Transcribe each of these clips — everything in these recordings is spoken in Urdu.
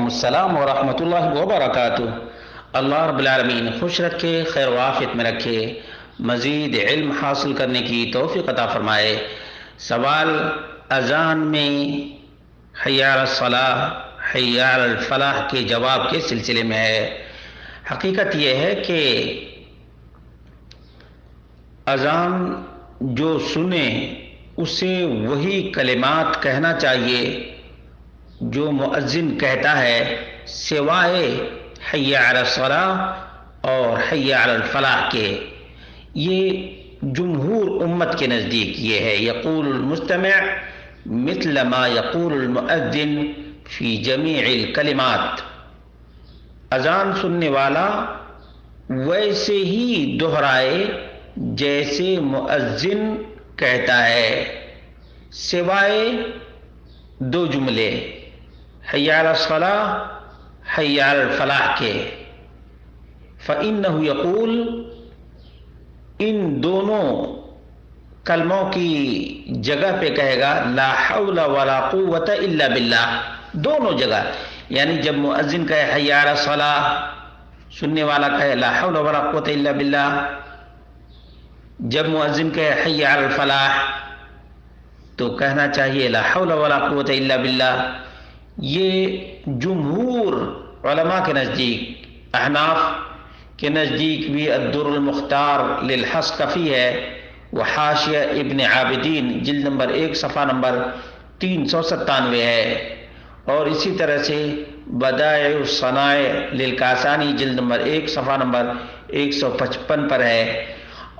السلام ورحمۃ اللہ وبرکاتہ۔ اللہ رب العالمین خوش رکھے، خیر و عافیت میں رکھے، مزید علم حاصل کرنے کی توفیق عطا فرمائے۔ سوال اذان میں حی علی الصلاۃ حی علی الفلاح کے جواب کے سلسلے میں ہے۔ حقیقت یہ ہے کہ اذان جو سنے اسے وہی کلمات کہنا چاہیے جو مؤذن کہتا ہے، سوائے حی علی الصلاۃ اور حی علی الفلاح کے۔ یہ جمہور امت کے نزدیک یہ ہے، یقول المستمع مثل ما یقول المؤذن فی جمیع الکلمات۔ اذان سننے والا ویسے ہی دہرائے جیسے مؤذن کہتا ہے، سوائے دو جملے حی علی الصلاۃ حی علی الفلاح کے۔ فإنہ یقول، ان دونوں کلموں کی جگہ پہ کہے گا لا حول ولا قوت الا باللہ، دونوں جگہ، یعنی جب مؤذن کہے حی علی الصلاۃ، سننے والا کہے لا حول ولا قوت الا باللہ۔ جب مؤذن کہے حی علی الفلاح تو کہنا چاہیے لا حول ولا قوت الا باللہ۔ یہ جمہور علماء کے نزدیک، احناف کے نزدیک بھی الدر المختار للحصکفی ہے، وحاشیہ ابن عابدین جلد نمبر 1 صفحہ نمبر 397 ہے، اور اسی طرح سے بدائع الصنائع للکاسانی جلد نمبر 1 صفحہ نمبر 155 پر ہے،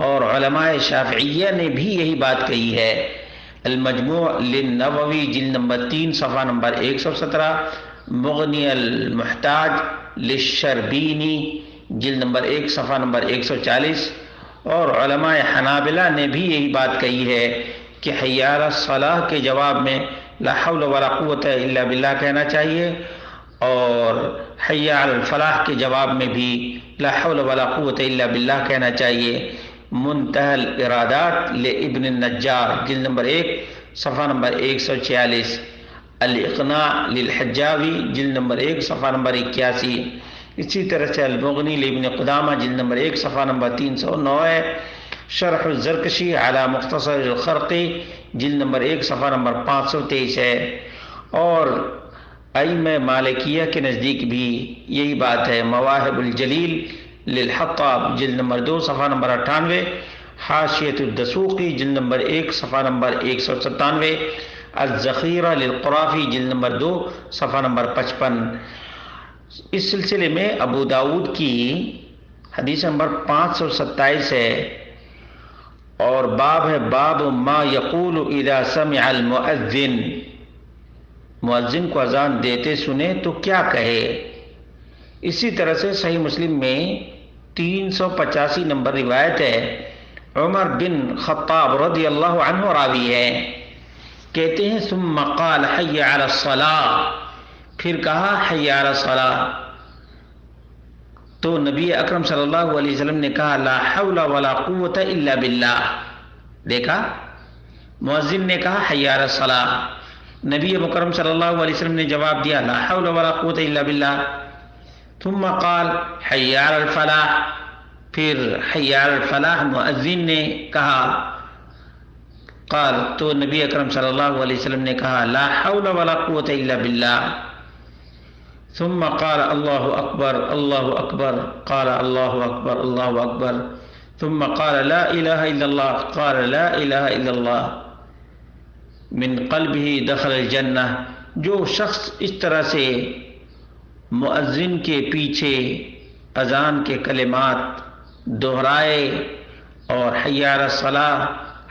اور علماء شافعیہ نے بھی یہی بات کہی ہے۔ المجموع للنووی جلد نمبر 3 صفحہ نمبر 117، مغنی المحتاج للشربینی جلد نمبر 1 صفحہ نمبر 140، اور علماء حنابلہ نے بھی یہی بات کہی ہے کہ حی علی الصلاۃ کے جواب میں لا حول ولا قوت الا باللہ کہنا چاہیے، اور حی علی الفلاح کے جواب میں بھی لا حول ولا قوت الا باللہ کہنا چاہیے۔ منتہی الارادات لابن النجار جلد نمبر 1 صفحہ نمبر 146، الاقناع للحجاوی جلد نمبر 1 صفحہ نمبر 81، اسی طرح سے المغنی لابن قدامہ جلد نمبر 1 صفحہ نمبر 309 ہے، شرح الزرکشی علی مختصر الخرقی جلد نمبر 1 صفحہ نمبر 523 ہے، اور ائمہ مالکیہ کے نزدیک بھی یہی بات ہے۔ مواہب الجلیل للحطاب جلد نمبر 2 صفحہ نمبر 98، حاشیۃ الدسوقی جلد نمبر 1 صفحہ نمبر 197، الذخیرہ للقرافی جلد نمبر 2 صفحہ نمبر 55۔ اس سلسلے میں ابو داؤد کی حدیث نمبر 527 ہے، اور باب ہے باب ما یقول اذا سمع المؤذن، مؤذن کو اذان دیتے سنے تو کیا کہے۔ اسی طرح سے صحیح مسلم میں 385 نمبر روایت ہے، عمر بن خطاب رضی اللہ عنہ راوی ہے، کہتے ہیں ثم قال حی علی الصلاۃ، پھر کہا حی علی الصلاۃ، تو نبی اکرم صلی اللہ علیہ وسلم نے کہا لا حول ولا قوت الا باللہ۔ دیکھا، مؤذن نے کہا حی علی الصلاۃ، نبی مکرم صلی اللہ علیہ وسلم نے جواب دیا لا حول ولا قوت الا باللہ۔ ثم قال حی علی الفلاح، پھر حی علی الفلاح مؤذن نے کہا، قال، تو نبی اکرم صلی اللہ علیہ وسلم نے کہا لا حول ولا قوت الا باللہ۔ ثم قال اللہ اکبر اللہ اکبر، قال اللہ اکبر اللہ اکبر، ثم قال لا الہ الا اللہ، قال لا الہ الا اللہ، من قلبہ دخل الجنہ۔ جو شخص اس طرح سے مؤذن کے پیچھے اذان کے کلمات دہرائے اور حی علی الصلاۃ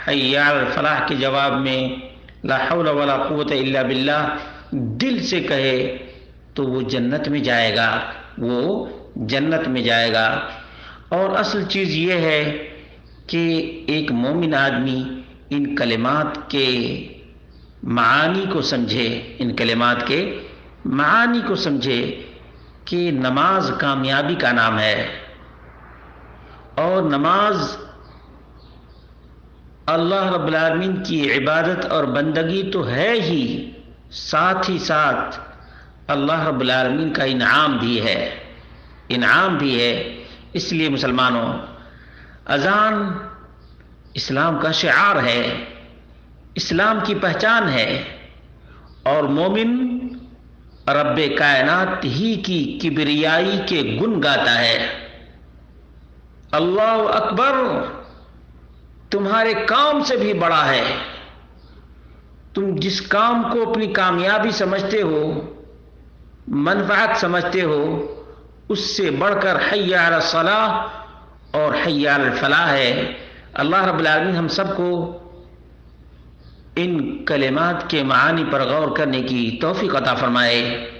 حی علی الفلاح کے جواب میں لا حول ولا قوت الا باللہ دل سے کہے تو وہ جنت میں جائے گا، وہ جنت میں جائے گا۔ اور اصل چیز یہ ہے کہ ایک مومن آدمی ان کلمات کے معانی کو سمجھے، ان کلمات کے معانی کو سمجھے کہ نماز کامیابی کا نام ہے، اور نماز اللہ رب العالمین کی عبادت اور بندگی تو ہے ہی، ساتھ ہی ساتھ اللہ رب العالمین کا انعام بھی ہے، انعام بھی ہے۔ اس لیے مسلمانوں، اذان اسلام کا شعار ہے، اسلام کی پہچان ہے، اور مومن رب کائنات ہی کی کبریائی کے گن گاتا ہے۔ اللہ اکبر تمہارے کام سے بھی بڑا ہے۔ تم جس کام کو اپنی کامیابی سمجھتے ہو، منفعت سمجھتے ہو، اس سے بڑھ کر حی علی الصلاح اور حی علی الفلاح ہے۔ اللہ رب العالمین ہم سب کو ان کلمات کے معانی پر غور کرنے کی توفیق عطا فرمائے۔